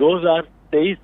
2023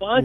5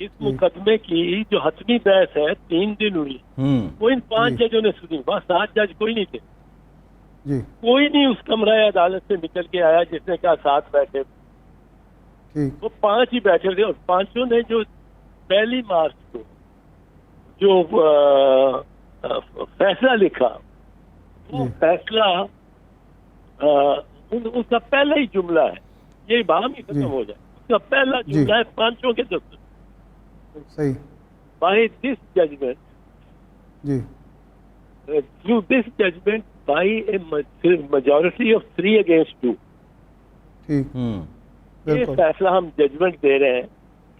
اس مقدمے کی جو حتمی بحث ہے 3 دن ہوئی، وہ ان 5 ججوں نے سنی، وہاں 7 جج کوئی نہیں تھے، جی کوئی نہیں اس کمرہ عدالت سے نکل کے آیا جس نے کہا 7 بیٹھے، ٹھیک وہ 5 ہی بیٹھے تھے، اور 5 نے جو 1 مارچ کو جو فیصلہ لکھا، وہ فیصلہ اس کا پہلا ہی جملہ ہے، یہ بہام ہی ختم ہو جائے، اس کا پہلا جملہ ہے 5 کے دفتر، صحیح بائی دس ججمنٹ، جی through this judgment by a majority of 3 against 2، ٹھیک یہ بالکل فیصلہ ہم ججمنٹ دے رہے ہیں،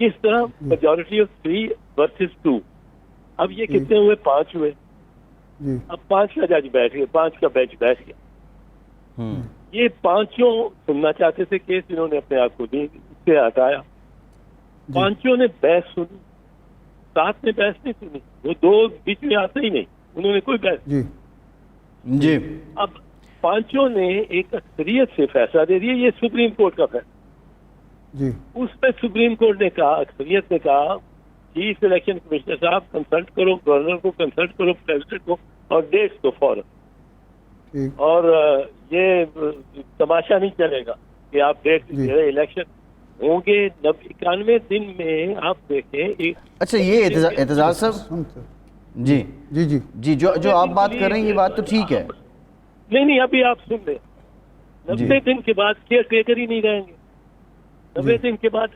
کس طرح میجورٹی آف 3 versus 2، اب یہ کتنے ہوئے؟ 5 ہوئے، جی اب 5 کا جج بیٹھ گیا، 5 کا بینچ بیٹھ گیا، یہ 5 سننا چاہتے تھے کیس، انہوں نے اپنے آپ کو اس سے ہٹایا، 5 نے بحث سنی، 7 نے بحث نہیں سنی، وہ 2 بیچ میں آتے ہی نہیں، انہوں نے کوئی بحث، جی جی اب 5 نے ایک اکثریت سے فیصلہ دے دیا، یہ سپریم کورٹ کا فیصلہ، جی اس پہ سپریم کورٹ نے کہا، اکثریت نے کہا چیف الیکشن کمشنر صاحب کنسلٹ کرو، گورنر کو کنسلٹ کرو، پریزیڈنٹ کو، اور ڈیٹس کو فوراً، ٹھیک اور یہ تماشا نہیں چلے گا کہ آپ ڈیٹ الیکشن ہوں گے 91 دن میں، آپ دیکھیں ایک، اچھا یہ اعتزاز صاحب، سنتے جی جی جی جی جو آپ بات کر رہے ہیں یہ بات تو ٹھیک ہے، نہیں ابھی آپ سن لیں، 90 دن کے بعد کیئر ٹیکر ہی نہیں رہیں گے، 90 دن کے بعد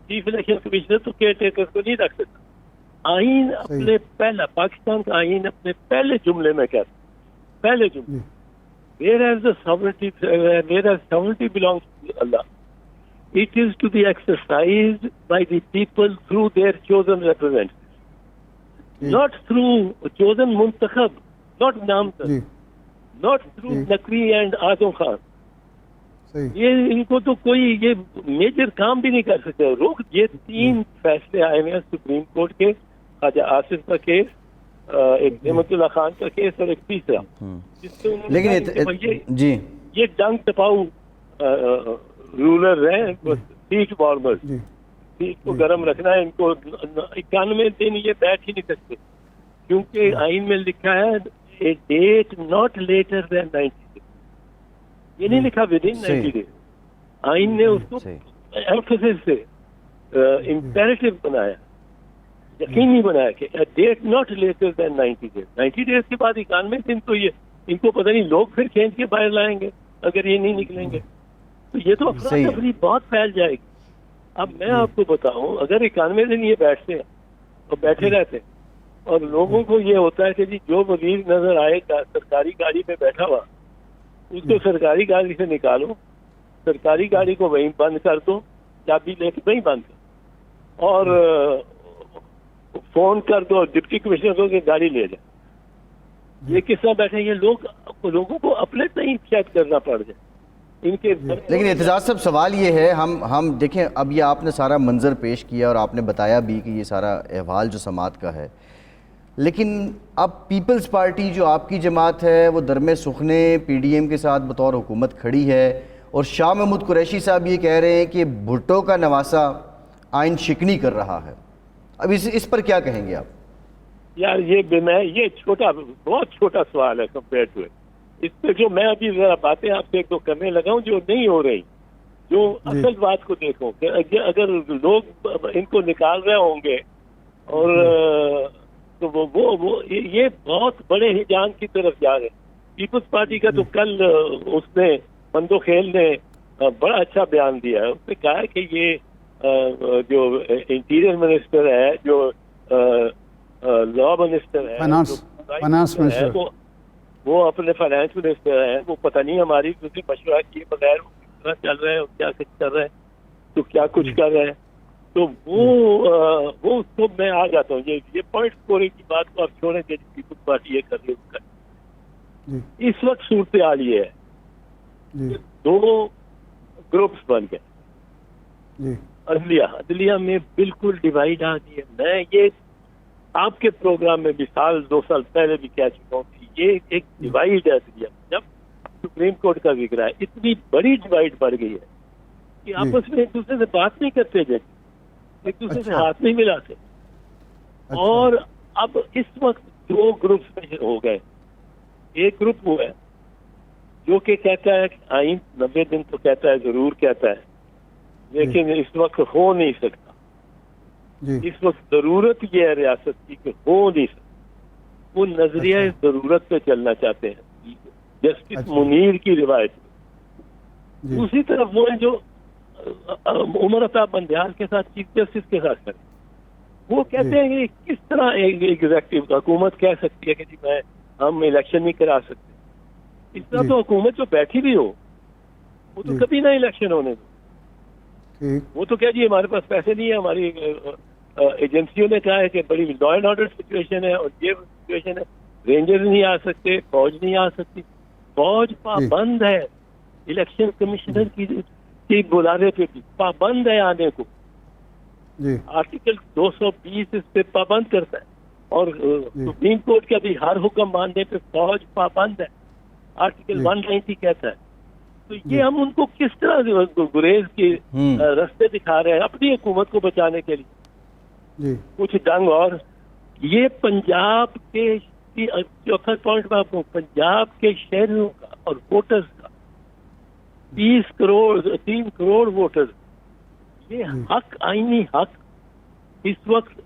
چیف الیکشن کمشنر تو کیئر ٹیکر کو نہیں رکھ سکتا، آئین اپنے پہلا، پاکستان کا آئین اپنے پہلے جملے میں کہتا ہے، پہلے جملے whereas the sovereignty belongs to Allah, it is to be exercised by the people through their chosen representatives, not through chosen muntakhab, not namzad, G not through Naqvi and Azam Khan. صحیح یہ ان کو تو کوئی یہ major کام بھی نہیں کر سکتے، روک، یہ 3 فیصلے آئے ہوئے ہیں سپریم کورٹ کے، خواجہ آصف کا کیس، ایک نعمت اللہ خان کا کیس، اور ایک تیسرا، جس سے انہوں نے کہا کہ بھائی جی یہ ڈنگ ٹپاؤ رولر ہیں، سیٹ وارمر، جی سیٹ کو گرم رکھنا ہے، ان کو 91 دن یہ بیٹھ ہی نہیں سکتے، کیونکہ آئین میں لکھا ہے a date not later than 90 days، یہ نہیں لکھا ود ان 90 days، آئین نے اس کو ایمفیسس سے امپیریٹو بنایا، یقینی بنایا کہ that not later than 90 days، 90 days کے بعد 91 دن تو یہ ان کو پتہ نہیں لوگ پھر کھینچ کے باہر لائیں گے اگر یہ نہیں نکلیں گے، تو یہ تو افراتفری بہت پھیل جائے گی۔ اب میں آپ کو بتاؤں، اگر 91 دن یہ بیٹھتے ہیں اور بیٹھے رہتے ہیں، اور لوگوں کو یہ ہوتا ہے کہ جی جو وزیر نظر آئے سرکاری گاڑی میں بیٹھا ہوا، اس کو سرکاری گاڑی سے نکالو، سرکاری گاڑی کو وہیں بند کر دو، چابی لے کے وہیں بند کر، اور فون کر دو ڈپٹی کمشنر کو کہ گاڑی لے جائے، یہ کس طرح بیٹھے، یہ لوگوں کو اپنے تئیں چیک کرنا پڑ جائے ان کے۔ لیکن اعتزاز صاحب سوال یہ ہے، ہم دیکھیں اب یہ آپ نے سارا منظر پیش کیا اور آپ نے بتایا بھی کہ یہ سارا احوال جو سماعت کا ہے، لیکن اب پیپلز پارٹی جو آپ کی جماعت ہے وہ درمِ سخنے پی ڈی ایم کے ساتھ بطور حکومت کھڑی ہے، اور شاہ محمود قریشی صاحب یہ کہہ رہے ہیں کہ بھٹو کا نواسہ آئین شکنی کر رہا ہے، اب اس پر کیا کہیں گے آپ؟ یار یہ چھوٹا، بہت چھوٹا سوال ہے کمپیئر ٹو اس پہ، جو میں ابھی ذرا باتیں آپ سے 1-2 کرنے لگا ہوں جو نہیں ہو رہی، جو اصل بات کو دیکھو کہ اگر لوگ ان کو نکال رہے ہوں گے، اور تو وہ یہ بہت بڑے ہجان کی طرف جا رہے ہیں۔ پیپلز پارٹی کا تو کل اس نے مندو خیل نے بڑا اچھا بیان دیا ہے، اس نے کہا ہے کہ یہ جو انٹیریئر منسٹر ہے، جو لا منسٹر ہے، فائنانس منسٹر، وہ اپنے فائنانس منسٹر ہیں، وہ پتہ نہیں ہماری کسی مشورہ کیے بغیر وہ کس طرح چل رہے ہیں، کیا کچھ کر رہے ہیں، تو کیا کچھ کر رہے ہیں، تو وہ اس کو میں آ جاتا ہوں، یہ پوائنٹ اسکورنگ کی بات کو آپ چھوڑیں کہ پیپلز پارٹی یہ کر رہی ہے۔ اس وقت صورتحال یہ ہے، 2 گروپس بن گئے، عدلیہ میں بالکل ڈیوائڈ آ گئی ہے۔ میں یہ آپ کے پروگرام میں بھی 2 سال پہلے بھی کہہ چکا ہوں کہ یہ ایک ڈیوائڈ ہے عدلیہ، جب سپریم کورٹ کا ذکر ہے، اتنی بڑی ڈیوائڈ بڑھ گئی ہے کہ آپس میں ایک دوسرے سے بات نہیں کرتے جیسے، ایک دوسرے سے اچھا۔ ہاتھ نہیں ملاتے. اور اب اس وقت دو گروپس میں ہو گئے. ایک گروپ وہ ہے جو کہ کہتا ہے کہ آئین 90 دن تو کہتا ہے، ضرور کہتا ہے، لیکن اس وقت ہو نہیں سکتا. جی اس وقت ضرورت یہ ہے ریاست کی کہ ہو نہیں سکتا. وہ نظریہ ضرورت پہ چلنا چاہتے ہیں، جسٹس منیر کی روایت. جی دوسری طرف وہ ہیں جو عمر عطا بندیال کے ساتھ چیف جسٹس کے ساتھ کریں. وہ کہتے ہیں کہ کس طرح ایگزیکٹو حکومت کہہ سکتی ہے کہ جی ہم الیکشن نہیں کرا سکتے. اس طرح تو حکومت جو بیٹھی بھی ہو وہ تو کبھی نہ الیکشن ہونے دو. ٹھیک. وہ تو کہہ جی ہمارے پاس پیسے نہیں ہے، ہماری ایجنسیوں نے کہا ہے کہ بڑی لا اینڈ آرڈر سچویشن ہے اور یہ سچویشن ہے، رینجرز نہیں آ سکتے، فوج نہیں آ سکتی. فوج پابند ہے الیکشن کمشنر کی بلانے پہ بھی پابند ہے آنے کو. جی آرٹیکل 220 اس پہ پابند کرتا ہے اور سپریم کورٹ کا بھی ہر حکم ماننے پہ فوج پابند ہے. آرٹیکل 190 کہتا ہے. تو یہ ہم ان کو کس طرح گریز کے رستے دکھا رہے ہیں اپنی حکومت کو بچانے کے لیے. جی کچھ ڈنگ. اور یہ پنجاب کے چوتھا پوائنٹ میں آپ کو پنجاب کے شہریوں کا اور ووٹرز کا 3 کروڑ ووٹرز، یہ حق، آئینی حق اس وقت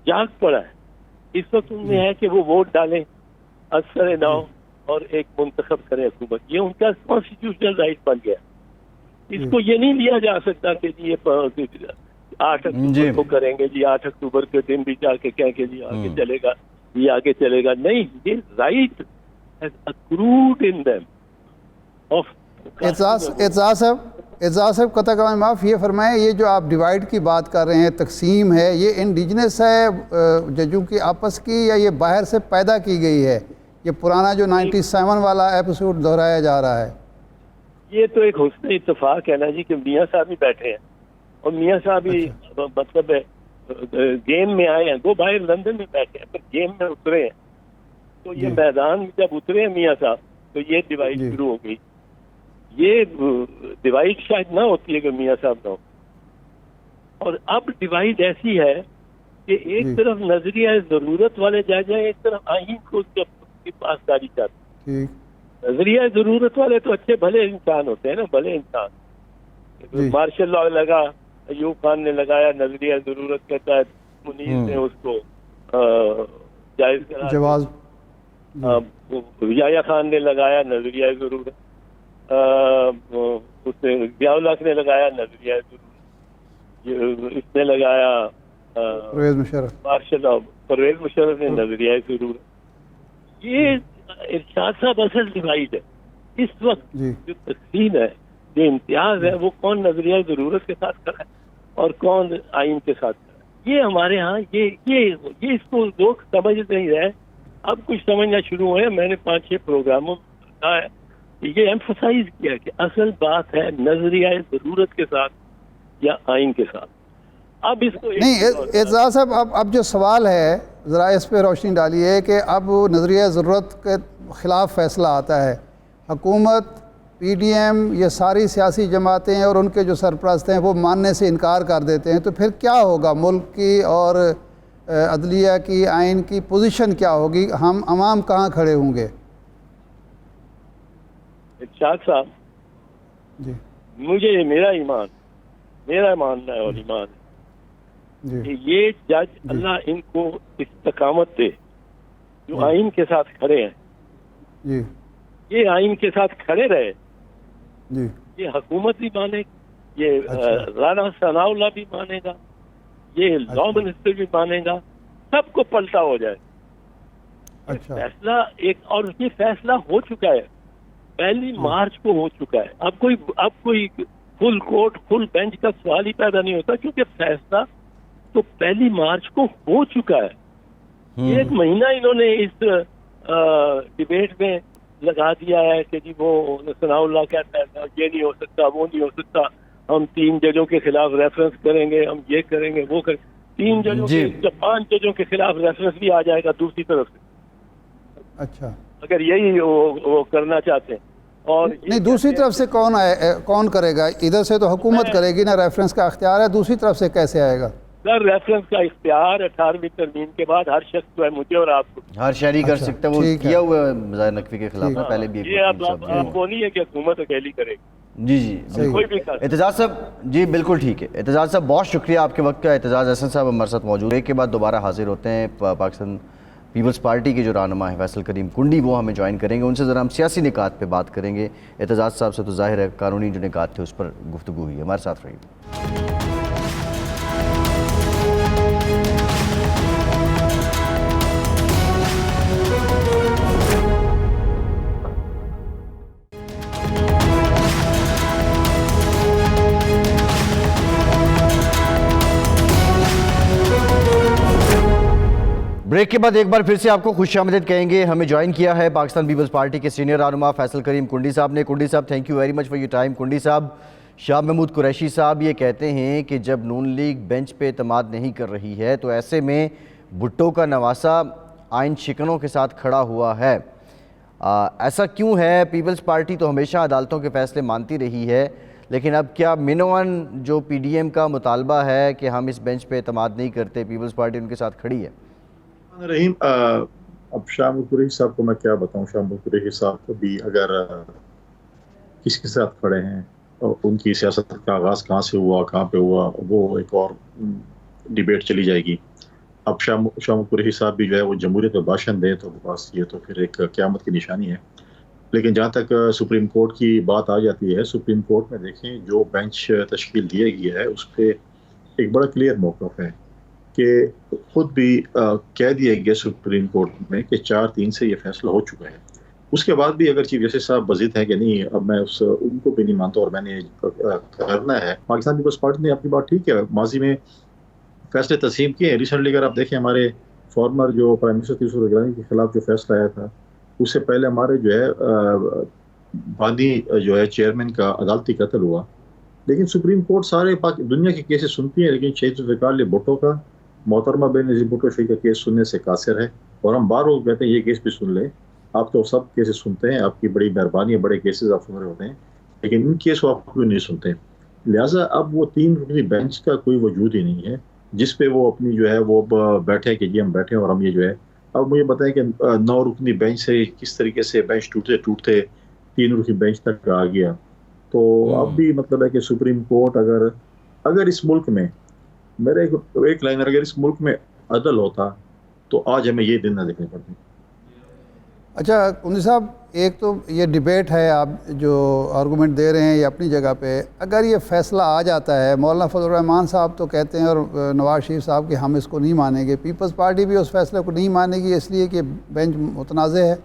جاگ پڑا ہے. اس وقت ان میں ہے کہ وہ ووٹ ڈالیں اثر نو اور ایک منتخب کریں حکومت. یہ ان کا کانسٹیٹیوشنل رائٹ بن گیا. اس کو یہ نہیں لیا جا سکتا کہ جی یہ 8 اکتوبر کو کریں گے، جی 8 اکتوبر کے دن بھی جا کے کہیں کہ جی آگے چلے گا، یہ آگے چلے گا. نہیں، یہ right has accrued in them of. اعزاز صاحب قطع کا معاف، یہ فرمائیں یہ جو آپ ڈیوائڈ کی بات کر رہے ہیں، تقسیم ہے، یہ انڈیجنس ہے ججوں کی آپس کی یا یہ باہر سے پیدا کی گئی ہے؟ یہ پرانا جو 97 والا ایپیسوڈ دہرایا جا رہا ہے. یہ تو ایک حسن اتفاق ہے نا جی کہ میاں صاحب ہی بیٹھے ہیں اور میاں صاحب ہی مطلب گیم میں آئے ہیں. وہ باہر لندن میں بیٹھے ہیں پر گیم میں اترے ہیں. تو یہ میدان میں جب اترے ہیں میاں صاحب تو یہ ڈیوائڈ شروع ہو گئی. یہ ڈیوائڈ شاید نہ ہوتی ہے کہ میاں صاحب نہ ہو. اور اب ڈیوائڈ ایسی ہے کہ ایک طرف نظریہ ضرورت والے جا جائیں، ایک طرف آئین کو کی پاسداری چاہتے ہیں. نظریہ ضرورت والے تو اچھے بھلے انسان ہوتے ہیں نا، بھلے انسان. مارشل لا لگا، ایوب خان نے لگایا نظریہ ضرورت کے تحت، منیر نے اس کو جائز کرا، جواز یحییٰ خان نے لگایا نظریہ ضرورت، اس نے ضیاء الحق نے لگایا نظریہ ضرورت، اس نے لگایا پرویز مشرف، پرویز مشرف نے نظریہ ضرورت. یہ ارشاد صاحب اصل ڈیوائڈ ہے اس وقت. جو تقسیم ہے، جو امتیاز ہے، وہ کون نظریہ ضرورت کے ساتھ کھڑا ہے اور کون آئین کے ساتھ کھڑا ہے. یہ ہمارے ہاں یہ اس کو لوگ سمجھ نہیں رہے. اب کچھ سمجھنا شروع ہوئے. میں نے 5-6 پروگراموں میں کہا ہے، یہ ایمفسائز کیا کہ اصل بات ہے نظریہ ضرورت کے ساتھ یا آئین کے ساتھ. اب اس کو نہیں اعزاز صاحب، اب جو سوال ہے ذرا اس پہ روشنی ڈالیے کہ اب نظریہ ضرورت کے خلاف فیصلہ آتا ہے، حکومت، پی ڈی ایم، یہ ساری سیاسی جماعتیں اور ان کے جو سرپرست ہیں وہ ماننے سے انکار کر دیتے ہیں، تو پھر کیا ہوگا؟ ملک کی اور عدلیہ کی، آئین کی پوزیشن کیا ہوگی؟ ہم عوام کہاں کھڑے ہوں گے؟ ارشاد صاحب جی مجھے میرا ماننا ہے اور ایمان ہے کہ یہ جج اللہ ان کو استقامت دے جو آئین کے ساتھ کھڑے ہیں. جی یہ آئین کے ساتھ کھڑے رہے. جی یہ حکومت بھی مانے، یہ رانا ثناء اللہ بھی مانے گا، یہ لا منسٹر بھی مانے گا، سب کو پلٹا ہو جائے. فیصلہ اور یہ فیصلہ ہو چکا ہے، 1 مارچ کو ہو چکا ہے. اب کوئی فل کورٹ، فل بینچ کا سوال ہی پیدا نہیں ہوتا کیونکہ فیصلہ تو 1 مارچ کو ہو چکا ہے. 1 مہینہ انہوں نے اس ڈبیٹ میں لگا دیا ہے کہ جی وہ ثناء اللہ کہتا ہے یہ نہیں ہو سکتا، وہ نہیں ہو سکتا، ہم 3 ججوں کے خلاف ریفرنس کریں گے، ہم یہ کریں گے، وہ کریں. 3 ججوں کے جب 5 ججوں کے خلاف ریفرنس بھی آ جائے گا دوسری طرف سے. اچھا، اگر یہی وہ کرنا چاہتے ہیں اور نہیں دوسری طرف سے کون کرے گا؟ ادھر سے تو حکومت کرے گی نا، ریفرنس کا اختیار ہے، دوسری طرف سے کیسے آئے گا؟ سر ریفرنس کا اختیار 18ویں ترمیم کے بعد ہر شخص جو ہے مجھے اور آپ کو، ہر شہری کر اچھا، سکتا ہے، وہ ٹھیک ہے۔ کیا ہوا ہے مظاہر نقوی کے خلاف نا، پہلے بھی ایک یہ وکیل صاحب اب وہ نہیں ہے کہ حکومت اکیلی کرے گی، جی جی صحیح۔ کوئی بھی کر اعتزاز صاحب جی بالکل ٹھیک ہے۔ اعتزاز صاحب بہت شکریہ آپ کے وقت کا۔ اعتزاز احسن صاحب ہمارے ساتھ موجود، ایک کے بعد دوبارہ حاضر ہوتے ہیں پاکستان پیپلز پارٹی کے جو رہنما ہیں فیصل کریم کنڈی، وہ ہمیں جوائن کریں گے، ان سے ذرا ہم سیاسی نکات پہ بات کریں گے۔ اعتزاز صاحب سے تو ظاہر ہے قانونی جو نکات تھے اس پر گفتگو ہوئی ہے، ہمارے ساتھ رہیے۔ بریک کے بعد ایک بار پھر سے آپ کو خوش آمدید کہیں گے۔ ہمیں جوائن کیا ہے پاکستان پیپلز پارٹی کے سینئر رہنما فیصل کریم کنڈی صاحب نے۔ کنڈی صاحب thank you very much for your time. Kundi صاحب، شاہ محمود قریشی صاحب یہ کہتے ہیں کہ جب نون لیگ بینچ پہ اعتماد نہیں کر رہی ہے تو ایسے میں بھٹو کا نواسہ آئین شکنوں کے ساتھ کھڑا ہوا ہے۔ ایسا کیوں ہے؟ پیپلز پارٹی تو ہمیشہ عدالتوں کے فیصلے مانتی رہی ہے، لیکن اب کیا منوان جو پی ڈی ایم کا مطالبہ ہے کہ ہم اس بینچ پہ اعتماد نہیں کرتے، پیپلز پارٹی ان کے ساتھ کھڑی ہے؟ رحیم، اب شاہ محمود قریشی صاحب کو میں کیا بتاؤں۔ شاہ محمود قریشی صاحب کو بھی اگر کس کے ساتھ کھڑے ہیں اور ان کی سیاست کا آغاز کہاں سے ہوا، کہاں پہ ہوا، وہ ایک اور ڈیبیٹ چلی جائے گی۔ اب شاہ محمود قریشی صاحب بھی جو ہے وہ جمہوریت میں بھاشن دیں تو بس یہ تو پھر ایک قیامت کی نشانی ہے۔ لیکن جہاں تک سپریم کورٹ کی بات آ جاتی ہے، سپریم کورٹ میں دیکھیں جو بینچ تشکیل دیا گیا ہے اس پہ ایک بڑا کلیئر موقف ہے کہ خود بھی کہہ دیا گیا سپریم کورٹ میں کہ 4-3 سے یہ فیصلہ ہو چکا ہے۔ اس کے بعد بھی اگر چیف جسٹس صاحب بضد ہیں کہ نہیں اب میں ان کو بھی نہیں مانتا اور میں نے کرنا ہے، پاکستان پیپلز پارٹی نے اپنی بات ٹھیک ہے، ماضی میں فیصلے تسلیم کیے ہیں۔ ریسنٹلی اگر آپ دیکھیں ہمارے فارمر جو پرائم منسٹر تیسرو گیلانی کے خلاف جو فیصلہ آیا تھا، اس سے پہلے ہمارے جو ہے بادی جو ہے چیئرمین کا عدالتی قتل ہوا۔ لیکن سپریم کورٹ سارے دنیا کے کیسز سنتی ہے، لیکن شہید ذوالفقار علی بھٹو کا، محترمہ بے نظیر بھٹو شہید کا کیس سننے سے قاصر ہے، اور ہم بار بار کہتے ہیں یہ کیس بھی سن لیں۔ آپ تو سب کیسز سنتے ہیں، آپ کی بڑی مہربانی ہے، بڑے کیسز آپ سن رہے ہوتے ہیں، لیکن ان کیس کو آپ کیوں نہیں سنتے؟ لہٰذا اب وہ 3 رکنی بینچ کا کوئی وجود ہی نہیں ہے جس پہ وہ اپنی جو ہے وہ بیٹھے کہ جی ہم بیٹھے اور ہم یہ جو ہے، اب مجھے بتائیں کہ 9 رکنی بینچ سے کس طریقے سے بینچ ٹوٹتے 3 رکنی بینچ تک آ گیا۔ تو اب بھی مطلب ہے کہ سپریم کورٹ اگر اس ملک میں، میرے ایک لائن، اگر اس ملک میں عدل ہوتا تو آج ہمیں یہ دن نہ دیکھنے پڑتے۔ اچھا کنڈی صاحب، ایک تو یہ ڈیبیٹ ہے، آپ جو آرگومنٹ دے رہے ہیں یہ اپنی جگہ پہ، اگر یہ فیصلہ آ جاتا ہے، مولانا فضل الرحمان صاحب تو کہتے ہیں اور نواز شریف صاحب کہ ہم اس کو نہیں مانیں گے، پیپلز پارٹی بھی اس فیصلے کو نہیں مانے گی اس لیے کہ بینچ متنازع ہے۔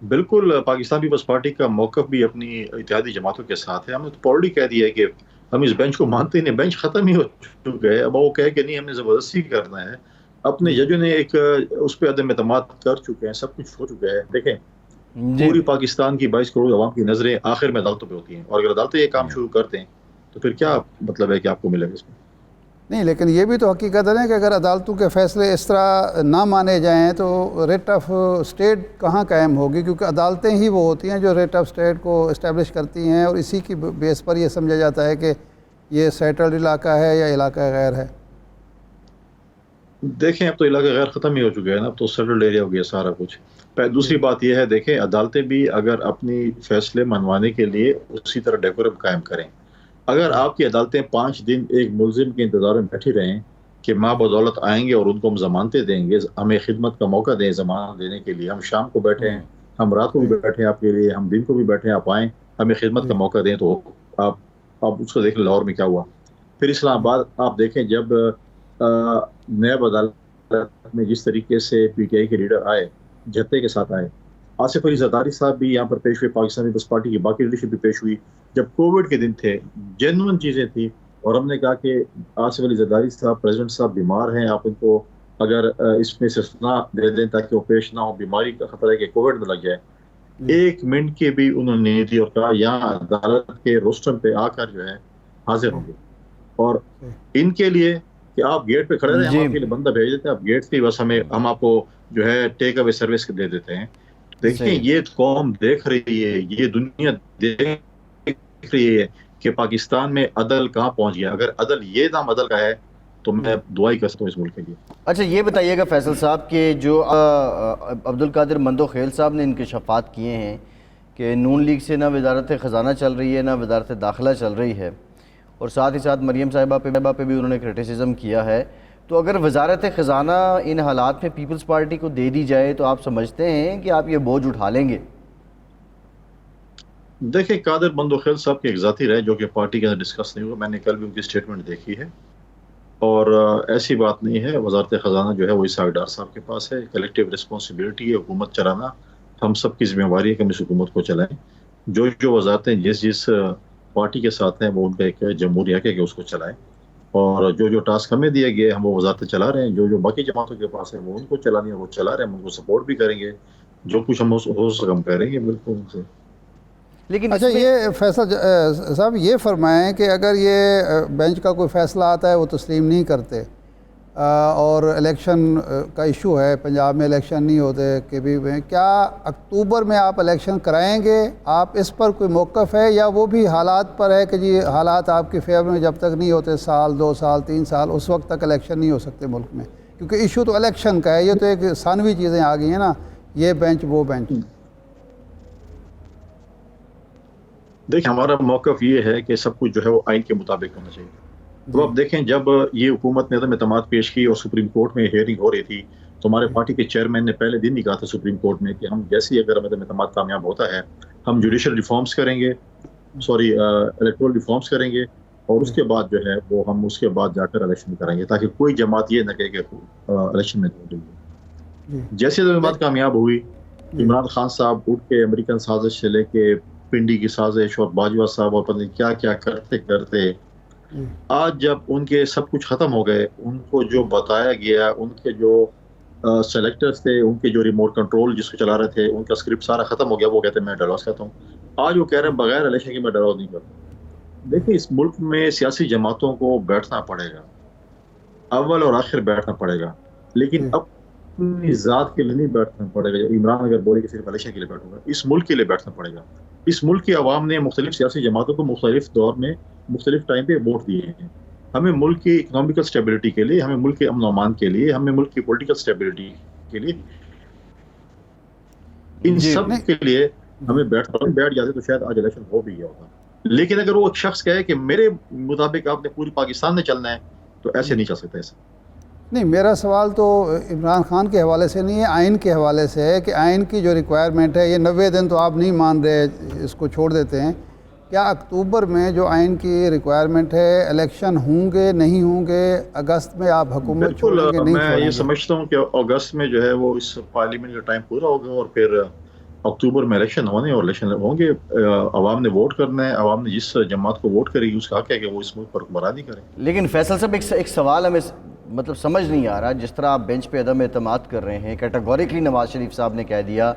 بالکل، پاکستان پیپلز پارٹی کا موقف بھی اپنی اتحادی جماعتوں کے ساتھ ہے۔ ہم نے تو آلریڈی کہہ دیا ہے کہ ہم اس بینچ کو مانتے نہیں، بینچ ختم ہی ہو چکا ہے۔ اب وہ کہے کہ نہیں ہم نے زبردستی کرنا ہے، اپنے ججوں نے ایک اس پہ عدم اعتماد کر چکے ہیں، سب کچھ ہو چکا ہے۔ دیکھیں پوری پاکستان کی 22 کروڑ عوام کی نظریں آخر میں عدالتوں پہ ہوتی ہیں، اور اگر عدالتیں یہ کام شروع کرتے ہیں تو پھر کیا مطلب ہے کہ آپ کو ملے گا اس میں؟ نہیں، لیکن یہ بھی تو حقیقت ہے کہ اگر عدالتوں کے فیصلے اس طرح نہ مانے جائیں تو ریٹ آف اسٹیٹ کہاں قائم ہوگی، کیونکہ عدالتیں ہی وہ ہوتی ہیں جو ریٹ آف اسٹیٹ کو اسٹیبلش کرتی ہیں، اور اسی کی بیس پر یہ سمجھا جاتا ہے کہ یہ سیٹلڈ علاقہ ہے یا علاقہ غیر ہے۔ دیکھیں اب تو علاقہ غیر ختم ہی ہو چکا ہے نا، اب تو سیٹلڈ ایریا ہو گیا سارا کچھ۔ دوسری بات یہ ہے، دیکھیں عدالتیں بھی اگر اپنی فیصلے منوانے کے لیے اسی طرح ڈیکورم قائم کریں، اگر آپ کی عدالتیں 5 دن ایک ملزم کے انتظار میں بیٹھی رہیں کہ ماں بدولت آئیں گے اور ان کو ہم ضمانتیں دیں گے، ہمیں خدمت کا موقع دیں ضمانت دینے کے لیے، ہم شام کو بیٹھے ہیں، ہم رات کو بھی بیٹھے ہیں آپ کے لیے، ہم دن کو بھی بیٹھے ہیں، آپ آئیں ہمیں خدمت کا موقع دیں، تو آپ اس کو دیکھ لیں لاہور میں کیا ہوا۔ پھر اسلام آباد آپ دیکھیں جب نیب عدالت میں جس طریقے سے پی ٹی آئی کے لیڈر آئے، جھتے کے ساتھ آئے، آصف علی زرداری صاحب بھی یہاں پر پیش ہوئے، پاکستان پیپلز پارٹی کی باقی لیڈرشپ بھی پیش ہوئی، جب کووڈ کے دن تھے، جینوئن چیزیں تھیں، اور ہم نے کہا کہ آصف علی زرداری صاحب پریزیڈنٹ صاحب بیمار ہیں، آپ ان کو اگر اس میں استثناء دے دیں تاکہ وہ پیش نہ ہو، بیماری کا خطرہ ہے کہ کووڈ نہ لگ جائے، 1 منٹ کے بھی انہوں نے نہیں دی، اور کہا یہاں عدالت کے روسٹر پہ آ کر جو ہے حاضر ہوں گے، اور ان کے لیے کہ آپ گیٹ پہ کھڑے رہے، ہم آپ کے لیے بندہ بھیج دیتے ہیں، آپ گیٹ پہ بس ہم آپ کو جو ہے ٹیک اوے سروس دے دیتے ہیں۔ دیکھیں یہ قوم دیکھ رہی ہے, یہ دنیا دیکھ رہی ہے کہ پاکستان میں عدل کہاں پہنچ گیا. اگر عدل یہ نام عدل کا ہے تو میں دعائی کرتا ہوں اس ملک کے لیے. اچھا یہ بتائیے گا فیصل صاحب کہ جو عبدالقادر مندوخیل صاحب نے انکشافات کیے ہیں کہ نون لیگ سے نہ وزارت خزانہ چل رہی ہے نہ وزارت داخلہ چل رہی ہے, اور ساتھ ہی ساتھ مریم صاحبہ پہ بھی انہوں نے کرٹیسزم کیا ہے, تو اگر وزارت خزانہ ان حالات میں پیپلز پارٹی کو دے دی جائے تو آپ سمجھتے ہیں کہ آپ یہ بوجھ اٹھا لیں گے؟ دیکھیں قادر مندوخیل صاحب کی ایک ذاتی رائے جو کہ پارٹی کے اندر ڈسکس نہیں ہوا, میں نے کل بھی ان کی سٹیٹمنٹ دیکھی ہے, اور ایسی بات نہیں ہے. وزارت خزانہ جو ہے وہ اسحاق ڈار صاحب کے پاس ہے. کلیکٹیو رسپانسبلٹی ہے حکومت چلانا, ہم سب کی ذمہ داری ہے کہ ہم اس حکومت کو چلائیں. جو وزارتیں جس پارٹی کے ساتھ ہیں وہ ان کا ایک جمہوری حق ہے کہ اس کو چلائیں, اور جو ٹاسک ہمیں دیا گیا ہے ہم وہ وزارتیں چلا رہے ہیں. جو باقی جماعتوں کے پاس ہے وہ ان کو چلانی ہے, وہ چلا رہے ہیں, ہم ان کو سپورٹ بھی کریں گے, جو کچھ ہم ہو سکے ہم کریں گے بالکل ان سے. لیکن اچھا یہ فیصل صاحب یہ فرمائیں کہ اگر یہ بینچ کا کوئی فیصلہ آتا ہے وہ تسلیم نہیں کرتے, اور الیکشن کا ایشو ہے, پنجاب میں الیکشن نہیں ہوتے کبھی میں, کیا اکتوبر میں آپ الیکشن کرائیں گے؟ آپ اس پر کوئی موقف ہے یا وہ بھی حالات پر ہے کہ جی حالات آپ کے فیور میں جب تک نہیں ہوتے, سال 2 سال 3 سال, اس وقت تک الیکشن نہیں ہو سکتے ملک میں؟ کیونکہ ایشو تو الیکشن کا ہے, یہ تو ایک ثانوی چیزیں آ گئی ہیں نا, یہ بینچ وہ بینچ. دیکھیں ہمارا موقف یہ ہے کہ سب کچھ جو ہے وہ آئین کے مطابق ہونا چاہیے. تو اب دیکھیں جب یہ حکومت نے عدم اعتماد پیش کی اور سپریم کورٹ میں ہیئرنگ ہو رہی تھی تو ہمارے پارٹی کے چیئرمین نے پہلے دن ہی کہا تھا سپریم کورٹ میں کہ ہم جیسے ہی اگر عدم اعتماد کامیاب ہوتا ہے ہم جوڈیشل ریفارمز کریں گے, الیکٹورل ریفارمز کریں گے, اور اس کے بعد جو ہے وہ ہم اس کے بعد جا کر الیکشن کریں گے, تاکہ کوئی جماعت یہ نہ کہے کہ الیکشن میں ہو رہی ہے. جیسے عدم اعتماد کامیاب ہوئی, عمران خان صاحب اٹھ کے امریکن سازش سے لے کے پنڈی کی سازش اور باجوہ صاحب اور پتہ نہیں کیا کیا کرتے کرتے آج جب ان کے سب کچھ ختم ہو گئے, ان کو جو بتایا گیا, ان کے جو سلیکٹرز تھے, ان کے جو ریموٹ کنٹرول جس کو چلا رہے تھے, ان کا اسکرپٹ سارا ختم ہو گیا. وہ کہتے ہیں میں ڈائلاگ کرتا ہوں. آج وہ کہہ رہے ہیں بغیر الیکشن کے میں ڈائلاگ نہیں کرتا. دیکھیں اس ملک میں سیاسی جماعتوں کو بیٹھنا پڑے گا, اول اور آخر بیٹھنا پڑے گا, لیکن اپنی ذات کے لیے نہیں بیٹھنا پڑے گا. عمران اگر بولے کہ صرف الیکشن کے لیے بیٹھوں گا, اس ملک کے لیے بیٹھنا پڑے گا. اس ملک کی عوام نے مختلف سیاسی جماعتوں کو مختلف دور میں مختلف ٹائم پہ ووٹ دیے ہیں. ہمیں ملک کی اکنامیکل سٹیبلٹی کے لیے, ہمیں ملک کے امن و امان کے لیے, ہمیں ملک کی پولیٹیکل سٹیبلٹی کے لیے, ان سب کے لیے ہمیں بیٹھ جاتے تو شاید آج الیکشن ہو بھی گیا ہوتا. لیکن اگر وہ ایک شخص کہے کہ میرے مطابق آپ نے پوری پاکستان میں چلنا ہے تو ایسے نہیں چل سکتا. ایسے نہیں, میرا سوال تو عمران خان کے حوالے سے نہیں ہے, آئین کے حوالے سے ہے کہ آئین کی جو ریکوائرمنٹ ہے, یہ 90 دن تو آپ نہیں مان رہے, اس کو چھوڑ دیتے ہیں. کیا اکتوبر میں جو آئین کی ریکوائرمنٹ ہے الیکشن ہوں گے نہیں ہوں گے, اگست میں آپ حکومت چھوڑیں گے نہیں چھوڑیں گے؟ میں یہ سمجھتا ہوں کہ اگست میں جو ہے وہ اس پارلیمنٹ کا ٹائم پورا ہوگا, اور پھر اکتوبر میں الیکشن ہونے اور الیکشن ہوں گے. عوام نے ووٹ کرنا ہے, عوام نے جس جماعت کو ووٹ کرے گی اس کا حق ہے کہ وہ اس ملک پر حکمرانی کرے. لیکن فیصل صاحب ایک سوال ہمیں مطلب سمجھ نہیں آ رہا, جس طرح آپ بینچ پہ عدم اعتماد کر رہے ہیں, کیٹیگوریکلی نواز شریف صاحب نے کہہ دیا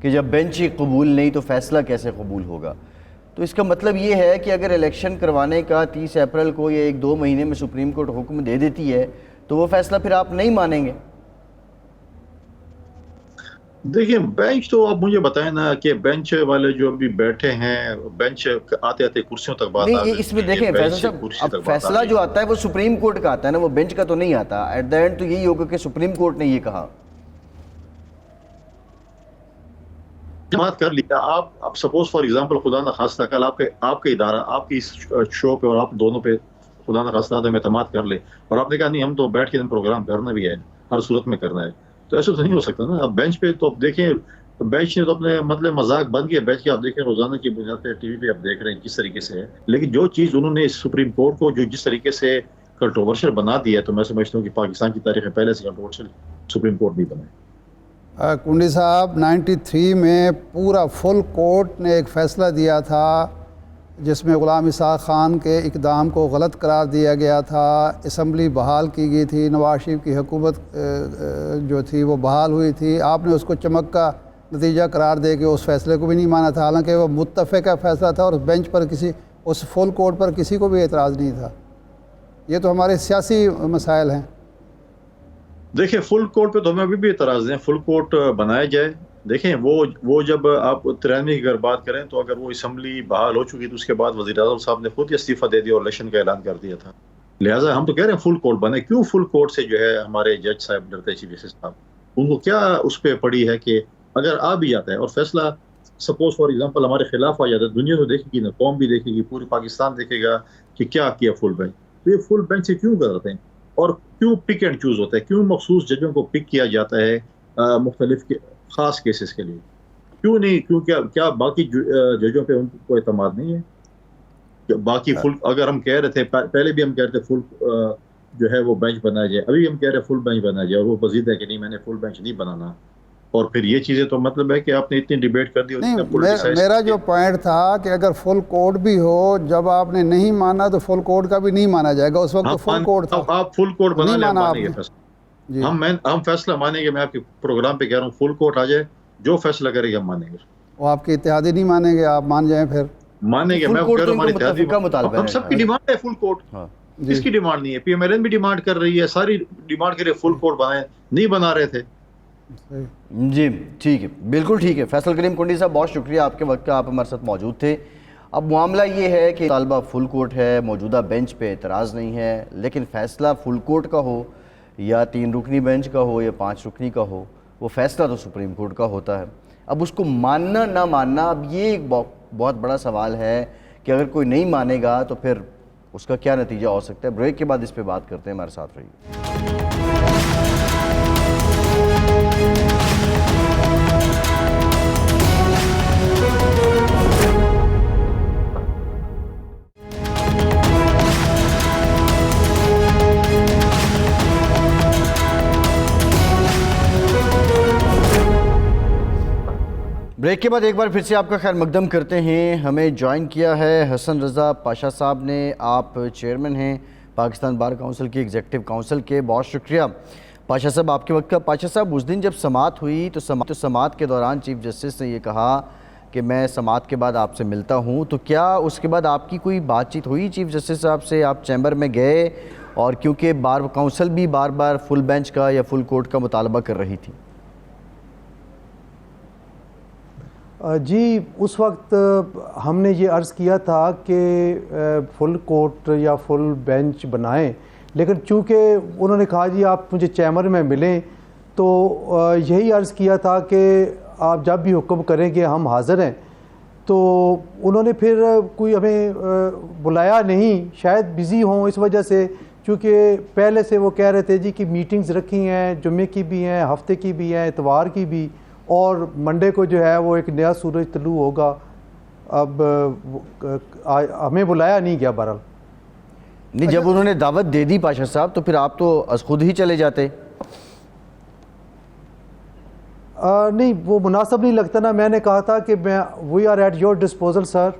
کہ جب بینچ ہی قبول نہیں تو فیصلہ کیسے قبول ہوگا. تو اس کا مطلب یہ ہے کہ اگر الیکشن کروانے کا 30 اپریل کو یا 1-2 مہینے میں سپریم کورٹ حکم دے دیتی ہے تو وہ فیصلہ پھر آپ نہیں مانیں گے؟ دیکھیں بینچ تو آپ مجھے بتائیں نا کہ بینچ والے جو بھی بیٹھے ہیں, بینچ آتے آتے کرسیوں تک بات نہیں, اس میں دیکھیں فیصل صاحب, اب فیصلہ جو آتا ہے وہ سپریم کورٹ کا آتا ہے نا, وہ بینچ کا تو نہیں آتا. ایٹ دا اینڈ تو یہی ہوگا کہ سپریم کورٹ نے یہ کہا. جماعت کر لیا آپ سپوز فار ایگزامپل خدا نہ خواستہ کل آپ کا ادارہ آپ کی اس شو پہ اور آپ دونوں پہ خدا نہ خواستہ ہم اعتماد کر لے, اور آپ نے کہا نہیں ہم تو بیٹھ کے پروگرام کرنا بھی ہے, ہر صورت میں کرنا ہے, تو ایسا تو نہیں ہو سکتا نا. اب بینچ پہ تو آپ دیکھیں, بینچ نے تو اپنے مطلب مذاق بن گیا. بینچ کے آپ دیکھیں روزانہ کی بنیاد پہ ٹی وی پہ آپ دیکھ رہے ہیں کس طریقے سے ہے, لیکن جو چیز انہوں نے سپریم کورٹ کو جو جس طریقے سے کنٹروورشل بنا دیا ہے, تو میں سمجھتا ہوں کہ پاکستان کی تاریخ میں پہلے سے کنٹروورشل سپریم کورٹ نہیں بنا. کنڈی صاحب 93 میں پورا فل کورٹ نے ایک فیصلہ دیا تھا جس میں غلام اسحاق خان کے اقدام کو غلط قرار دیا گیا تھا. اسمبلی بحال کی گئی تھی, نواز شریف کی حکومت جو تھی وہ بحال ہوئی تھی. آپ نے اس کو چمک کا نتیجہ قرار دے کے اس فیصلے کو بھی نہیں مانا تھا, حالانکہ وہ متفقہ فیصلہ تھا اور بینچ پر اس فل کورٹ پر کسی کو بھی اعتراض نہیں تھا. یہ تو ہمارے سیاسی مسائل ہیں. دیکھیں فل کورٹ پہ تو ہمیں ابھی بھی اعتراض ہیں. فل کورٹ بنایا جائے, دیکھیں وہ جب آپ 93 کی اگر بات کریں تو اگر وہ اسمبلی بحال ہو چکی تو اس کے بعد وزیر اعظم صاحب نے خود ہی استعفیٰ دے دیا اور الیکشن کا اعلان کر دیا تھا. لہٰذا ہم تو کہہ رہے ہیں فل کورٹ بنے. کیوں فل کورٹ سے جو ہے ہمارے جج صاحب ڈرتے چیف جسٹس صاحب؟ ان کو کیا اس پہ پڑی ہے کہ اگر آ بھی جاتا ہے اور فیصلہ سپوز فار ایگزامپل ہمارے خلاف آ جاتا ہے, دنیا تو دیکھے گی نا, قوم بھی دیکھے گی, پوری پاکستان دیکھے گا کہ کیا کیا فل بینچ. تو یہ فل بینچ سے کیوں کرتے ہیں اور کیوں پک اینڈ چوز ہوتا ہے؟ کیوں مخصوص ججوں کو پک کیا جاتا ہے مختلف خاص کیسز کے لیے؟ کیوں نہیں؟ کیوں کیا باقی ججوں پہ ان کو اعتماد نہیں ہے؟ باقی فل اگر ہم کہہ رہے تھے پہلے بھی ہم کہہ رہے تھے فل جو ہے وہ بینچ بنایا جائے, ابھی ہم کہہ رہے ہیں فل بینچ بنایا جائے, اور وہ مزید ہے کہ نہیں میں نے فل بینچ نہیں بنانا. اور پھر یہ چیزیں تو مطلب ہے کہ آپ نے اتنی ڈیبیٹ کر دی. نہیں, میرا جو پوائنٹ تھا کہ اگر فل کورٹ بھی ہو, جب آپ نے نہیں مانا تو فل کورٹ کا بھی نہیں مانا جائے گا. اس وقت تو فل کورٹ تھا. آپ فل کورٹ بنا لیں, مانیں گے فیصلہ. جی ہم فیصلہ مانیں گے. میں آپ کے پروگرام پہ کہہ رہا ہوں فل کورٹ آ جائے, جو فیصلہ کرے گا ہم مانیں گے. وہ آپ کے اتحادی نہیں مانیں گے, آپ مان جائیں پھر مانیں گے. میں کہہ رہا ہوں ہم سب کی ڈیمانڈ ہے فل کورٹ. کس کی ڈیمانڈ نہیں ہے؟ پی ایم ایل این بھی ڈیمانڈ کر رہی ہے, ساری ڈیمانڈ کر رہی ہے فل کورٹ بنائیں, نہیں بنا رہے تھے. جی ٹھیک ہے, بالکل ٹھیک ہے. فیصل کریم کنڈی صاحب بہت شکریہ آپ کے وقت کا, آپ ہمارے ساتھ موجود تھے. اب معاملہ یہ ہے کہ طالبہ فل کورٹ ہے, موجودہ بینچ پہ اعتراض نہیں ہے, لیکن فیصلہ فل کورٹ کا ہو یا 3 رکنی بینچ کا ہو یا 5 رکنی کا ہو, وہ فیصلہ تو سپریم کورٹ کا ہوتا ہے. اب اس کو ماننا نہ ماننا, اب یہ ایک بہت بڑا سوال ہے کہ اگر کوئی نہیں مانے گا تو پھر اس کا کیا نتیجہ ہو سکتا ہے. بریک کے بعد اس پہ بات کرتے ہیں, ہمارے ساتھ رہیے. بریک کے بعد ایک بار پھر سے آپ کا خیر مقدم کرتے ہیں. ہمیں جوائن کیا ہے حسن رضا پاشا صاحب نے. آپ چیئرمین ہیں پاکستان بار کونسل کی ایگزیکٹو کونسل کے. بہت شکریہ پاشا صاحب آپ کے وقت کا. پاشا صاحب, اس دن جب سماعت ہوئی تو سماعت کے دوران چیف جسٹس نے یہ کہا کہ میں سماعت کے بعد آپ سے ملتا ہوں, تو کیا اس کے بعد آپ کی کوئی بات چیت ہوئی چیف جسٹس صاحب سے؟ آپ چیمبر میں گئے؟ اور کیونکہ بار کونسل بھی بار بار فل بینچ کا یا فل کورٹ کا مطالبہ کر رہی تھی. جی, اس وقت ہم نے یہ عرض کیا تھا کہ فل کورٹ یا فل بینچ بنائیں, لیکن چونکہ انہوں نے کہا جی آپ مجھے چیمبر میں ملیں, تو یہی عرض کیا تھا کہ آپ جب بھی حکم کریں گے ہم حاضر ہیں. تو انہوں نے پھر کوئی ہمیں بلایا نہیں, شاید بزی ہوں اس وجہ سے, چونکہ پہلے سے وہ کہہ رہے تھے جی کہ میٹنگز رکھی ہیں, جمعے کی بھی ہیں, ہفتے کی بھی ہیں, اتوار کی بھی, اور منڈے کو جو ہے وہ ایک نیا سورج طلوع ہوگا. اب ہمیں بلایا نہیں گیا بہرحال. نہیں, جب انہوں نے دعوت دے دی پاشا صاحب تو پھر آپ تو از خود ہی چلے جاتے. نہیں, وہ مناسب نہیں لگتا نا. میں نے کہا تھا کہ we are at your disposal sir,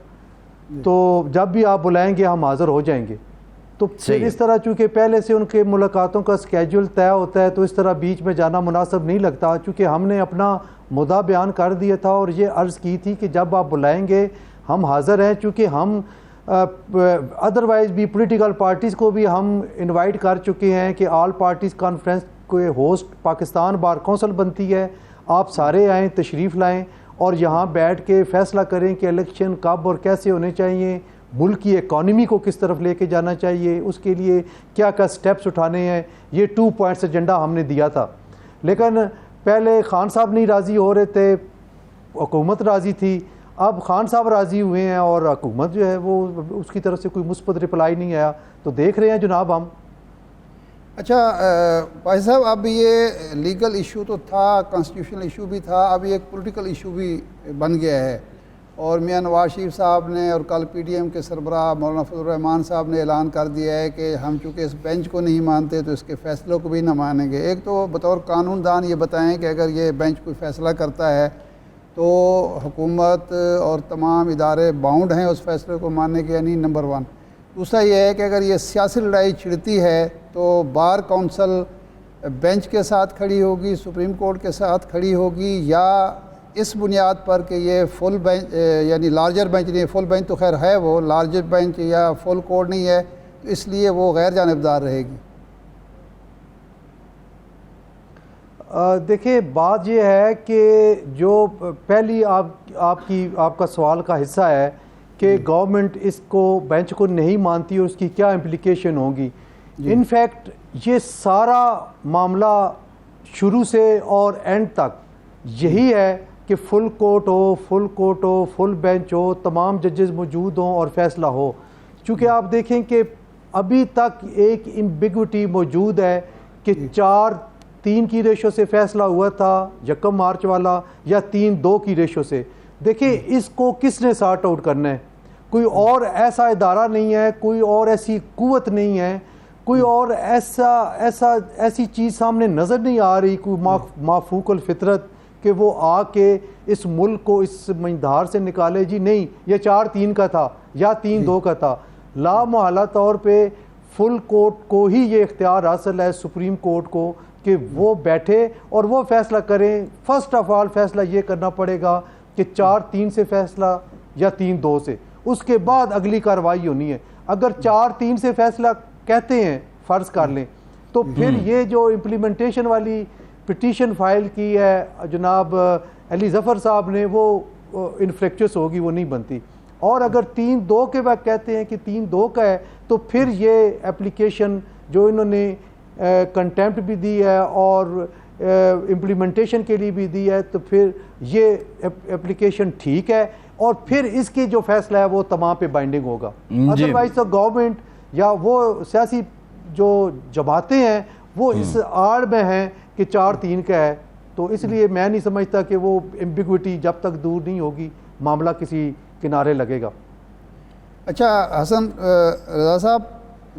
تو جب بھی آپ بلائیں گے ہم حاضر ہو جائیں گے. تو پھر اس طرح چونکہ پہلے سے ان کے ملاقاتوں کا اسکیجول طے ہوتا ہے, تو اس طرح بیچ میں جانا مناسب نہیں لگتا, چونکہ ہم نے اپنا مدعا بیان کر دیا تھا اور یہ عرض کی تھی کہ جب آپ بلائیں گے ہم حاضر ہیں. چونکہ ہم ادروائز بھی پولیٹیکل پارٹیز کو بھی ہم انوائٹ کر چکے ہیں کہ آل پارٹیز کانفرنس کو ہوسٹ پاکستان بار کونسل بنتی ہے, آپ سارے آئیں, تشریف لائیں اور یہاں بیٹھ کے فیصلہ کریں کہ الیکشن کب اور کیسے ہونے چاہیے, ملک کی اکانومی کو کس طرف لے کے جانا چاہیے, اس کے لیے کیا کیا سٹیپس اٹھانے ہیں. یہ 2 پوائنٹس ایجنڈا ہم نے دیا تھا. لیکن پہلے خان صاحب نہیں راضی ہو رہے تھے, حکومت راضی تھی. اب خان صاحب راضی ہوئے ہیں اور حکومت جو ہے وہ اس کی طرف سے کوئی مثبت رپلائی نہیں آیا, تو دیکھ رہے ہیں جناب ہم. اچھا بھائی صاحب, اب یہ لیگل ایشو تو تھا, کانسٹیٹیوشنل ایشو بھی تھا, اب یہ ایک پولیٹیکل ایشو بھی بن گیا ہے. اور میاں نواز شریف صاحب نے اور کل پی ڈی ایم کے سربراہ مولانا فضل الرحمان صاحب نے اعلان کر دیا ہے کہ ہم چونکہ اس بینچ کو نہیں مانتے تو اس کے فیصلوں کو بھی نہ مانیں گے. ایک تو بطور قانون دان یہ بتائیں کہ اگر یہ بینچ کوئی فیصلہ کرتا ہے تو حکومت اور تمام ادارے باؤنڈ ہیں اس فیصلے کو ماننے کے یا نہیں, نمبر 1. دوسرا یہ ہے کہ اگر یہ سیاسی لڑائی چھڑتی ہے تو بار کونسل بینچ کے ساتھ کھڑی ہوگی, سپریم کورٹ کے ساتھ کھڑی ہوگی, یا اس بنیاد پر کہ یہ فل بینچ یعنی لارجر بینچ نہیں, فل بینچ تو خیر ہے وہ, لارجر بینچ یا فل کورٹ نہیں ہے, تو اس لیے وہ غیر جانبدار رہے گی. دیکھیں بات یہ ہے کہ جو پہلی آپ کا سوال کا حصہ ہے کہ گورنمنٹ اس کو بینچ کو نہیں مانتی اور اس کی کیا امپلیکیشن ہوگی. ان فیکٹ یہ سارا معاملہ شروع سے اور اینڈ تک یہی ہے کہ فل کورٹ ہو, فل بینچ ہو, تمام ججز موجود ہوں اور فیصلہ ہو. چونکہ آپ دیکھیں کہ ابھی تک ایک ایمبیگوٹی موجود ہے کہ 4-3 کی ریشو سے فیصلہ ہوا تھا 1 مارچ والا یا 3-2 کی ریشو سے. دیکھیں اس کو کس نے سارٹ آؤٹ کرنا ہے؟ کوئی اور ایسا ادارہ نہیں ہے, کوئی اور ایسی قوت نہیں ہے, کوئی اور ایسی چیز سامنے نظر نہیں آ رہی, کوئی مافوق الفطرت کہ وہ آ کے اس ملک کو اس منجھدار سے نکالے. جی نہیں, یہ 4-3 کا تھا یا 3-2 کا تھا. لا محالہ طور پہ فل کورٹ کو ہی یہ اختیار حاصل ہے, سپریم کورٹ کو, کہ وہ بیٹھے اور وہ فیصلہ کریں. فرسٹ آف آل فیصلہ یہ کرنا پڑے گا کہ 4-3 سے فیصلہ یا 3-2 سے, اس کے بعد اگلی کارروائی ہونی ہے. اگر 4-3 سے فیصلہ کہتے ہیں فرض کر لیں تو پھر یہ جو امپلیمنٹیشن والی پٹیشن فائل کی ہے جناب علی ظفر صاحب نے, وہ انفریکچوس ہوگی, وہ نہیں بنتی. اور اگر 3-2 کے بعد کہتے ہیں کہ 3-2 کا ہے تو پھر یہ اپلیکیشن جو انہوں نے کنٹیمپٹ بھی دی ہے اور امپلیمنٹیشن کے لیے بھی دی ہے, تو پھر یہ اپلیکیشن ٹھیک ہے اور پھر اس کی جو فیصلہ ہے وہ تمام پہ بائنڈنگ ہوگا. ادروائز تو گورنمنٹ یا وہ سیاسی جو جماعتیں ہیں وہ اس آڑ میں ہیں کہ 4-3 کا ہے. تو اس لیے میں نہیں سمجھتا کہ وہ ایمبیگوٹی جب تک دور نہیں ہوگی معاملہ کسی کنارے لگے گا. اچھا حسن رضا صاحب,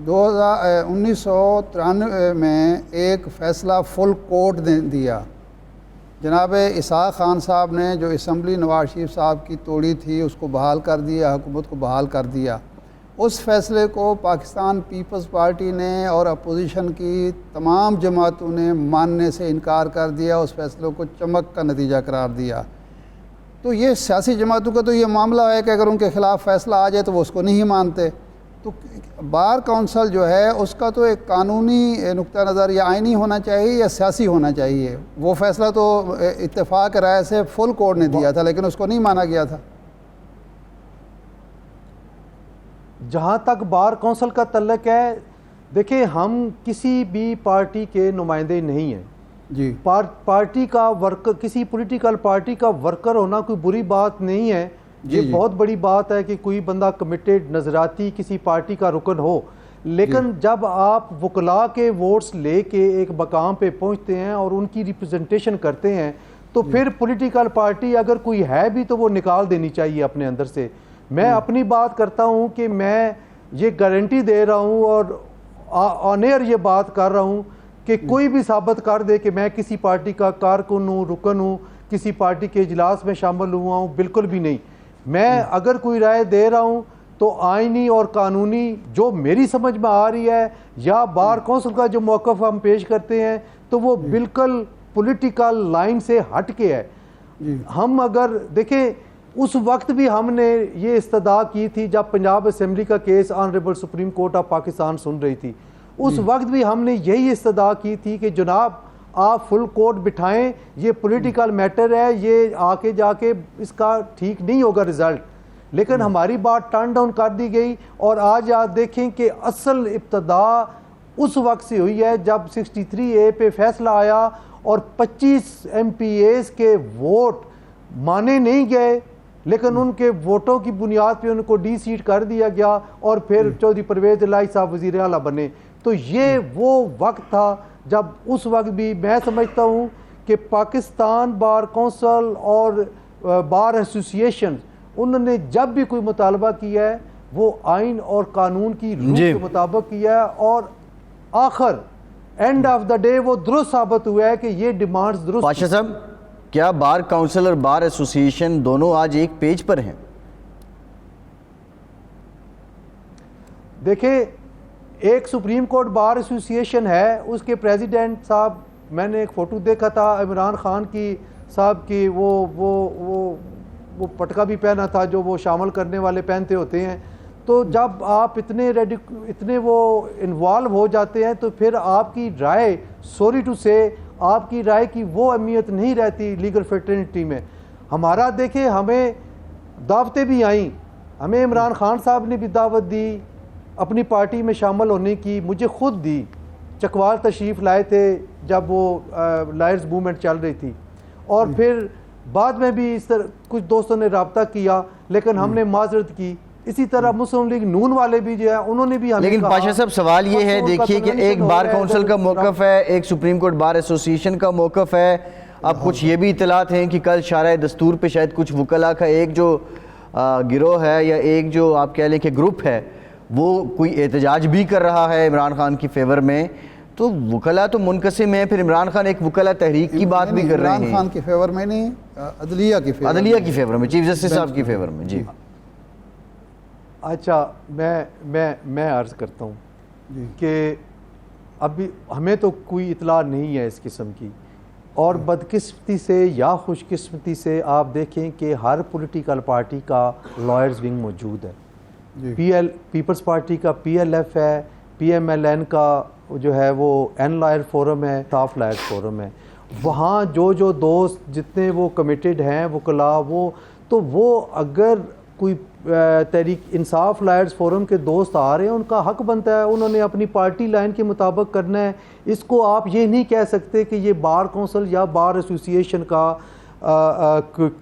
1993 میں ایک فیصلہ فل کورٹ نے دیا. جناب اسحاق خان صاحب نے جو اسمبلی نواز شریف صاحب کی توڑی تھی اس کو بحال کر دیا, حکومت کو بحال کر دیا. اس فیصلے کو پاکستان پیپلز پارٹی نے اور اپوزیشن کی تمام جماعتوں نے ماننے سے انکار کر دیا, اس فیصلے کو چمک کا نتیجہ قرار دیا. تو یہ سیاسی جماعتوں کا تو یہ معاملہ ہے کہ اگر ان کے خلاف فیصلہ آ جائے تو وہ اس کو نہیں مانتے. تو بار کونسل جو ہے اس کا تو ایک قانونی نقطہ نظر یا آئینی ہونا چاہیے یا سیاسی ہونا چاہیے. وہ فیصلہ تو اتفاق رائے سے فل کورٹ نے دیا تھا لیکن اس کو نہیں مانا گیا تھا. جہاں تک بار کونسل کا تعلق ہے, دیکھیں ہم کسی بھی پارٹی کے نمائندے نہیں ہیں. جی, پارٹی کا ورکر, کسی پولیٹیکل پارٹی کا ورکر ہونا کوئی بری بات نہیں ہے. یہ بہت بڑی بات ہے کہ کوئی بندہ کمیٹیڈ نظراتی کسی پارٹی کا رکن ہو. لیکن جب آپ وکلاء کے ووٹس لے کے ایک مقام پہ پہنچتے ہیں اور ان کی ریپرزنٹیشن کرتے ہیں تو پھر پولیٹیکل پارٹی اگر کوئی ہے بھی تو وہ نکال دینی چاہیے اپنے اندر سے. میں اپنی بات کرتا ہوں کہ میں یہ گارنٹی دے رہا ہوں اور آن ایئر یہ بات کر رہا ہوں کہ کوئی بھی ثابت کر دے کہ میں کسی پارٹی کا کارکن ہوں, رکن ہوں, کسی پارٹی کے اجلاس میں شامل ہوا ہوں, بالکل بھی نہیں. میں اگر کوئی رائے دے رہا ہوں تو آئینی اور قانونی جو میری سمجھ میں آ رہی ہے یا بار کونسل کا جو موقف ہم پیش کرتے ہیں تو وہ بالکل پولیٹیکل لائن سے ہٹ کے ہے. ہم اگر دیکھیں اس وقت بھی ہم نے یہ استدعا کی تھی جب پنجاب اسمبلی کا case honourable supreme court of Pakistan سن رہی تھی, اس وقت بھی ہم نے یہی استدعا کی تھی کہ جناب آپ فل کورٹ بٹھائیں, یہ پولیٹیکل میٹر ہے, یہ آ کے جا کے اس کا ٹھیک نہیں ہوگا رزلٹ. لیکن ہماری بات ٹرن ڈاؤن کر دی گئی اور آج آپ دیکھیں کہ اصل ابتدا اس وقت سے ہوئی ہے جب 63A پہ فیصلہ آیا اور 25 MPAs کے ووٹ مانے نہیں گئے لیکن ان کے ووٹوں کی بنیاد پہ ان کو ڈی سیٹ کر دیا گیا اور پھر چودھری پرویز الہی صاحب وزیر اعلیٰ بنے. تو یہ وہ وقت تھا جب اس وقت بھی میں سمجھتا ہوں کہ پاکستان بار کونسل اور بار ایسوسیشن انہوں نے جب بھی کوئی مطالبہ کیا ہے وہ آئین اور قانون کی روح کے مطابق کیا ہے اور آخر اینڈ آف دا ڈے وہ درست ثابت ہوا ہے کہ یہ ڈیمانڈز درست. پاشا صاحب, کیا بار کونسل اور بار ایسوسیشن دونوں آج ایک پیج پر ہیں؟ دیکھیں ایک سپریم کورٹ بار ایسوسیشن ہے, اس کے پریزیڈنٹ صاحب, میں نے ایک فوٹو دیکھا تھا عمران خان کی صاحب کی, وہ پٹکا بھی پہنا تھا جو وہ شامل کرنے والے پہنتے ہوتے ہیں. تو جب آپ اتنے وہ انوالو ہو جاتے ہیں تو پھر آپ کی رائے سوری ٹو سے آپ کی رائے کی وہ اہمیت نہیں رہتی لیگل فریٹرنٹی میں. ہمارا دیکھیں ہمیں دعوتیں بھی آئیں, ہمیں عمران خان صاحب نے بھی دعوت دی اپنی پارٹی میں شامل ہونے کی, مجھے خود دی, چکوال تشریف لائے تھے جب وہ لائرز موومنٹ چل رہی تھی, اور پھر بعد میں بھی اس طرح کچھ دوستوں نے رابطہ کیا لیکن ہم نے معذرت کی. اسی طرح مسلم لیگ نون والے بھی جو ہے انہوں نے بھی ہمیں لیکن کہا. پاشا صاحب سوال یہ ہے, دیکھیے کہ ایک بار کونسل کا موقف ہے, ایک سپریم کورٹ بار ایسوسیشن کا موقف ہے. اب کچھ یہ بھی اطلاعات ہیں کہ کل شارع دستور پہ شاید کچھ وکلاء کا ایک جو گروہ ہے یا ایک جو آپ کہہ لیں کہ گروپ ہے وہ کوئی احتجاج بھی کر رہا ہے عمران خان کی فیور میں. تو وکلاء تو منقسم ہیں, پھر عمران خان ایک وکلاء تحریک کی بات بھی کر رہے ہیں. عمران خان کی فیور میں نہیں, عدلیہ کی فیور, عدلیہ کی فیور میں, چیف جسٹس صاحب کی فیور میں. جی اچھا میں عرض کرتا ہوں جی کہ ابھی ہمیں تو کوئی اطلاع نہیں ہے اس قسم کی, اور بدقسمتی سے یا خوش قسمتی سے آپ دیکھیں کہ ہر پولیٹیکل پارٹی کا لائرز ونگ موجود ہے. پیپلز پارٹی کا PLF ہے, PMLN کا جو ہے وہ این لائر فورم ہے, صاف لائر فورم ہے. وہاں جو دوست جتنے وہ کمیٹڈ ہیں وکلاء وہ اگر کوئی تحریک انصاف لائرز فورم کے دوست آ رہے ہیں ان کا حق بنتا ہے, انہوں نے اپنی پارٹی لائن کے مطابق کرنا ہے. اس کو آپ یہ نہیں کہہ سکتے کہ یہ بار کونسل یا بار ایسوسیشن کا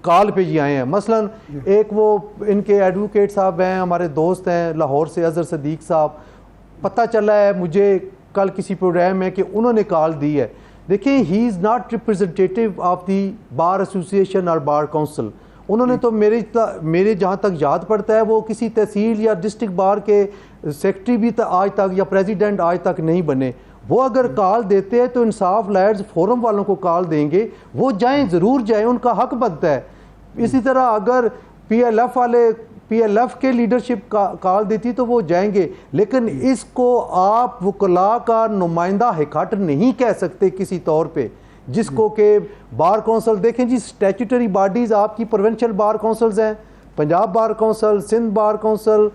کال پہ جی آئے ہیں. مثلا ایک وہ ان کے ایڈوکیٹ صاحب ہیں, ہمارے دوست ہیں لاہور سے, اظہر صدیق صاحب, پتہ چلا ہے مجھے کل کسی پروگرام میں کہ انہوں نے کال دی ہے. دیکھیں he is not representative of the bar association اور بار کونسل. انہوں نے تو میرے جہاں تک یاد پڑتا ہے وہ کسی تحصیل یا ڈسٹرکٹ بار کے سیکرٹری بھی آج تک یا پریزیڈنٹ آج تک نہیں بنے. وہ اگر کال دیتے ہیں تو انصاف لائرز فورم والوں کو کال دیں گے, وہ جائیں, ضرور جائیں, ان کا حق بنتا ہے. اسی طرح اگر PLF والے PLF کے لیڈرشپ کال دیتی تو وہ جائیں گے, لیکن اس کو آپ وکلاء کا نمائندہ ہیکٹ نہیں کہہ سکتے کسی طور پہ, جس کو کہ بار کونسل دیکھیں جی اسٹیچوٹری باڈیز آپ کی پروونشل بار کونسلز ہیں, Punjab bar council, Sindh bar council,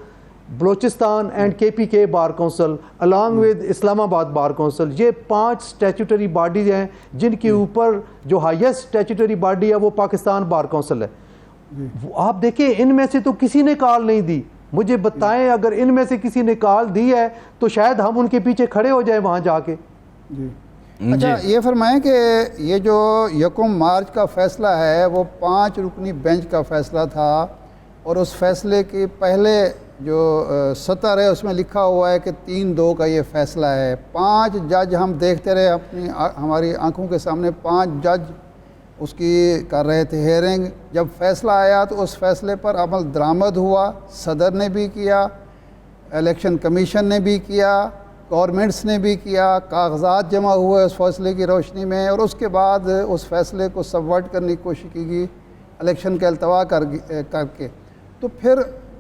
Balochistan and KPK bar council along with اسلام آباد بار کونسل. یہ 5 اسٹیچوٹری باڈیز ہیں جن کے اوپر جو ہائیسٹ اسٹیچوٹری باڈی ہے وہ پاکستان بار کونسل ہے. آپ دیکھیں ان میں سے تو کسی نے کال نہیں دی. مجھے بتائیں اگر ان میں سے کسی نے کال دی ہے تو شاید ہم ان کے پیچھے کھڑے ہو جائیں وہاں جا کے. جی اچھا یہ فرمائیں کہ یہ جو 1 مارچ کا فیصلہ ہے وہ 5 رکنی بینچ کا فیصلہ تھا, اور اس فیصلے کی پہلے جو سطر ہے اس میں لکھا ہوا ہے کہ 3-2 کا یہ فیصلہ ہے. 5 جج ہم دیکھتے رہے ہماری آنکھوں کے سامنے, 5 جج اس کی کر رہے تھے ہیئرنگ. جب فیصلہ آیا تو اس فیصلے پر عمل درآمد ہوا, صدر نے بھی کیا, الیکشن کمیشن نے بھی کیا, گورنمنٹس نے بھی کیا, کاغذات جمع ہوئے اس فیصلے کی روشنی میں, اور اس کے بعد اس فیصلے کو سبورٹ کرنے کی کوشش کی گئی الیکشن کا التوا کر کے. تو پھر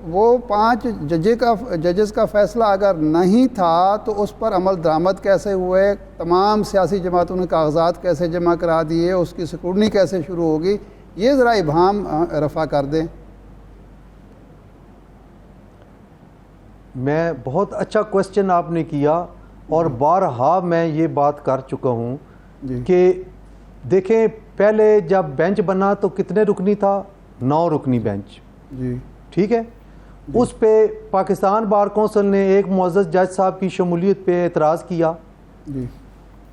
وہ 5 ججز کا فیصلہ اگر نہیں تھا تو اس پر عمل درآمد کیسے ہوئے, تمام سیاسی جماعتوں نے کاغذات کیسے جمع کرا دیے, اس کی اسکروٹنی کیسے شروع ہوگی, یہ ذرا ابہام رفع کر دیں. میں بہت اچھا کوسچن آپ نے کیا, اور بارہا میں یہ بات کر چکا ہوں کہ دیکھیں پہلے جب بینچ بنا تو کتنے رکنی تھا, 9 رکنی بینچ. جی ٹھیک ہے, اس پہ پاکستان بار کونسل نے ایک معزز جج صاحب کی شمولیت پہ اعتراض کیا, جی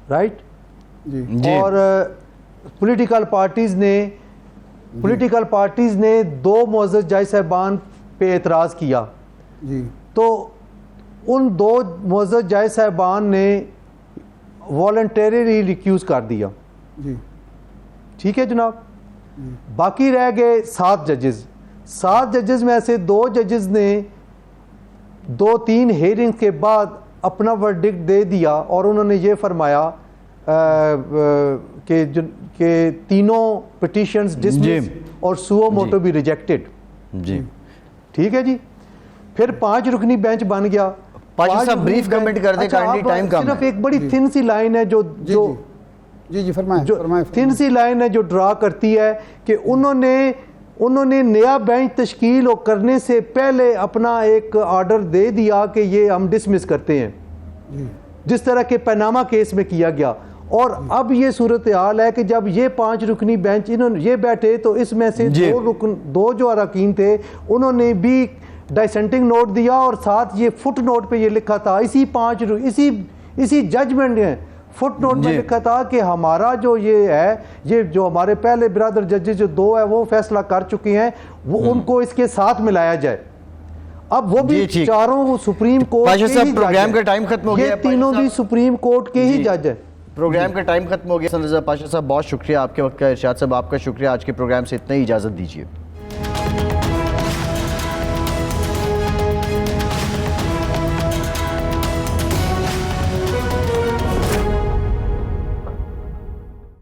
رائٹ, جی اور پولیٹیکل پارٹیز نے 2 معزز جج صاحبان پہ اعتراض کیا. جی تو ان 2 معزز جج صاحبان نے والنٹریلی ریکیوز کر دیا. جی ٹھیک ہے جناب, باقی رہ گئے 7 ججز. 7 ججز میں سے 2 ججز نے 2-3 ہیئرنگ کے بعد اپنا ورڈکٹ دے دیا, اور انہوں نے یہ فرمایا کہ تینوں پٹیشنز ڈسمس اور سوو موٹو بھی ریجیکٹڈ. جی ٹھیک ہے جی, پھر 5 رکنی بینچ بن گیا. پاشا صاحب بریف کمنٹ کر دیں کائنڈلی, ٹائم کم ہے. صرف ایک بڑی تھن سی لائن ہے جو جی فرمائیں. تھن سی لائن ہے جو ڈرا کرتی ہے کہ انہوں نے نیا بینچ تشکیل کرنے سے پہلے اپنا ایک آرڈر دے دیا کہ یہ ہم ڈسمس کرتے ہیں, جس طرح کہ پیناما کیس میں کیا گیا. اور اب یہ صورتحال ہے کہ جب یہ 5 رکنی بینچ انہوں نے یہ بیٹھے تو اس میں سے جی 2 جو اراکین تھے انہوں نے بھی ڈائسنٹنگ نوٹ دیا اور ساتھ یہ فٹ نوٹ پہ یہ لکھا تھا اسی ججمنٹ میں فٹ نوٹ میں لکھا تھا کہ ہمارا جو یہ ہے یہ جو ہمارے پہلے برادر ججز جو 2 ہے وہ فیصلہ کر چکے ہیں وہ ان کو اس کے ساتھ ملایا جائے. اب وہ بھی چاروں سپریم کورٹ کے ہی پروگرام کا ٹائم ختم ہو گیا, یہ تینوں بھی سپریم کورٹ کے ہی جج ہیں. پروگرام کا ٹائم ختم ہو گیا. حسن رضا پاشا صاحب بہت شکریہ آپ کے وقت کا. ارشاد صاحب آپ کا شکریہ. آج کے پروگرام سے اتنا ہی اجازت دیجیے.